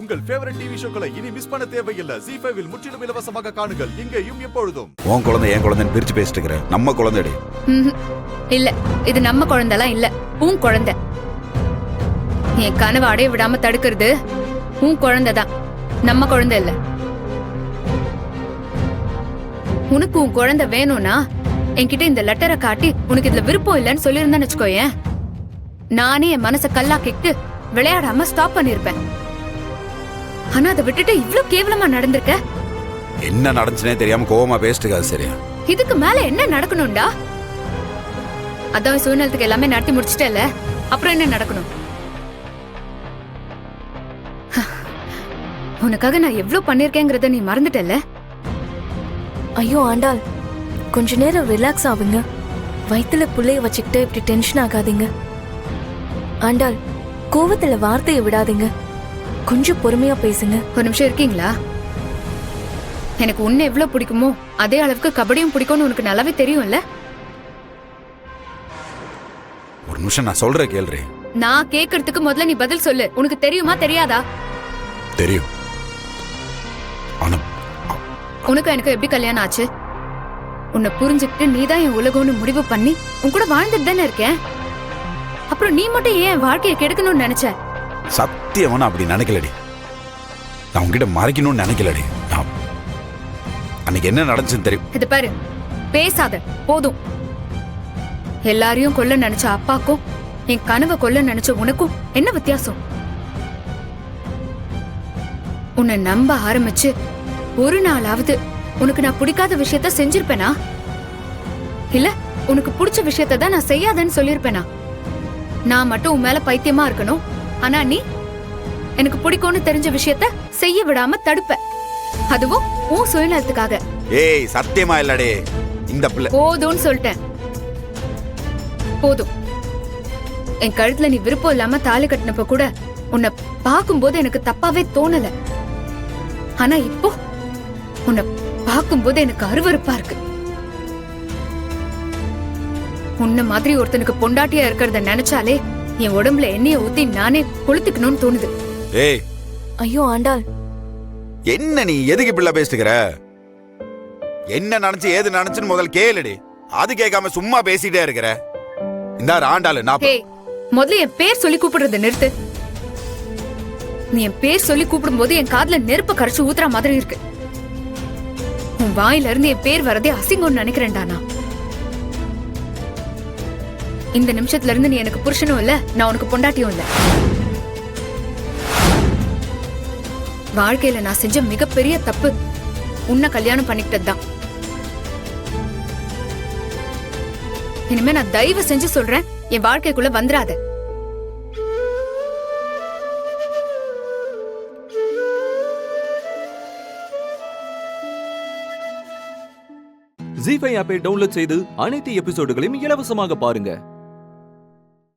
உங்கள் favourite TV ஷோக்களை இனி miss பண்ண தேவையில்லை. ZEE5 இல் முற்றிலும் இலவசமாக காணுங்கள். இங்கேயும் எப்பொழுதும். உன் குழந்தை என் குழந்தைன்னு பிரிச்சு பேசிட்டு இருக்கிற. நம்ம குழந்தைடி. இல்ல, இது நம்ம குழந்தைலாம் இல்ல, உன் குழந்தை. என் கனவை அடைய விடாம தடுக்கிறது உன் குழந்தைதான், நம்ம குழந்தை இல்ல. உனக்கு உன் குழந்தை வேணும்னா என்கிட்ட இந்த லெட்டரை காட்டி உனக்கு இதுல விருப்பம் இல்லைன்னு சொல்லியிருந்தேன்னு வச்சுக்கோயேன், நானே என் மனசை கல்லாக்கிட்டு விளையாடாம ஸ்டாப் பண்ணிருப்பேன். ஆனா அதை விட்டுட்டு இவ்ளோ கேவலமா நடந்திருக்க. என்ன நடந்துச்சுனே தெரியாம கோவமா பேசிட்டு சரியா? இதுக்கு மேல என்ன நடக்கணும்டா? அதான் சுயநலத்துக்கு எல்லாமே நடத்தி முடிச்சிட்டல, அப்புறம் என்ன நடக்கணும்? உனக்காக நான் எவ்வளவு பண்ணிருக்கேங்கிறத நீ மறந்துட்டல. ஐயோ ஆண்டாள், கொஞ்ச நேரம் ரிலாக்ஸ் ஆகுங்க. வயித்துல புள்ளைய வச்சுக்கிட்டு இப்படி டென்ஷன் ஆகாதீங்க. ஆண்டாள், கோவத்துல வார்த்தையை விடாதீங்க, கொஞ்சம் பொறுமையா பேசுங்க. ஒரு நிமிஷம் இருக்கீங்களா? எனக்கு உன்னை எவ்வளவு பிடிக்குமோ அதே அளவுக்கு கபடியும் பிடிக்கும்னு உனக்கு நல்லாவே தெரியும்ல. ஒரு நிமிஷம் நான் சொல்ற கேள்றி. நான் கேக்குறதுக்கு முதல்ல நீ பதில் சொல்லு. உனக்கு தெரியுமா தெரியாதா? தெரியும். ஆனா உனக்கு எனக்கு எப்படி கல்யாணம் ஆச்சு? உன்னை புரிஞ்சுக்கிட்டு நீதான் என் உலகம்னு முடிவு பண்ணி உன் கூட வாழ்ந்துட்டு தானே இருக்கேன். அப்புறம் நீ மட்டும் ஏன் வாழ்க்கையை கெடுக்கணும்னு நினைச்ச? சத்தியமா நான் அப்படி நினைக்கலடி. நான் உன்கிட்ட மறைக்கணும்னு நினைக்கலடி. நான் அன்னைக்கு என்ன நடந்துச்சுன்னு தெரியும். இது பாரு, பேசாத போதும். எல்லாரையும் கொல்ல நினைச்ச அப்பாக்கும் என் கனவை கொல்ல நினைச்ச உனக்கும் என்ன வித்தியாசம்? உன்னை நம்ப ஆரம்பிச்சு ஒரு நாளாவது உனக்கு நான் பிடிக்காத விஷயத்த செஞ்சிருப்பேனா? இல்ல உனக்கு பிடிச்ச விஷயத்த தான் நான் செய்யாதன்னு சொல்லிருப்பேனா? நான் மட்டும் உன் மேல பைத்தியமா இருக்கணும், ஆனா நீ எனக்கு பிடிக்கும்னு தெரிஞ்ச விஷயத்த செய்ய விடாம தடுப்ப. அதுவும் உன் சுயநலத்துக்காக. ஏய் சத்தியமா இல்லடே. இந்த பிள்ளை போதும்னு சொல்லிட்டேன். போதும். என் கழுத்துல நீ விருப்பம் இல்லாம தாலி கட்டினப்ப கூட உன்னை பார்க்கும்போது எனக்கு தப்பாவே தோணல. ஆனா இப்போ உன்னை பார்க்கும்போது எனக்கு அருவருப்பா இருக்கு. உன்ன மாதிரி ஒருத்தனுக்கு பொண்டாட்டியா இருக்கிறத நினைச்சாலே என் உடம்புல எண்ணெய ஊத்தி நானே கொளுத்துக்கணும்னு தோணுது. ஏய் ஐயோ ஆண்டாள், என்ன நீ எதுக்கு பிள்ளை பேசிட்டுக்கிற? என்ன நினைச்சு ஏது நினைச்சுன்னு முதல் கேளுடி. அது கேட்காம சும்மா பேசிட்டே இருக்கிற. இந்த ஆண்டாளு நான் முதல்ல என் பேர் சொல்லி கூப்பிடுறத நிறுத்து. நீ என் பேர் சொல்லி கூப்பிடும் போது என் காதுல நெருப்ப கரைச்சு ஊத்துற மாதிரி இருக்கு. உன் வாயில இருந்து என் பேர் வரதே அசிங்கம்னு நினைக்கிறேன்டா. நான் இந்த நிமிஷத்துல இருந்து நீ எனக்கு புருஷனும் இல்ல, நான் உனக்கு பொண்டாட்டியும் இல்ல. வாழ்க்கையில நான் செஞ்ச மிகப்பெரிய தப்பு உன்னை கல்யாணம் பண்ணிக்கிட்டதுதான். இனிமே நான் தயவு செஞ்சு சொல்றேன், என் வாழ்க்கைக்குள்ள வந்துராத. ZEE5 ஆப்பை டவுன்லோட் செய்து அனைத்து எபிசோடுகளையும் இலவசமாக பாருங்க.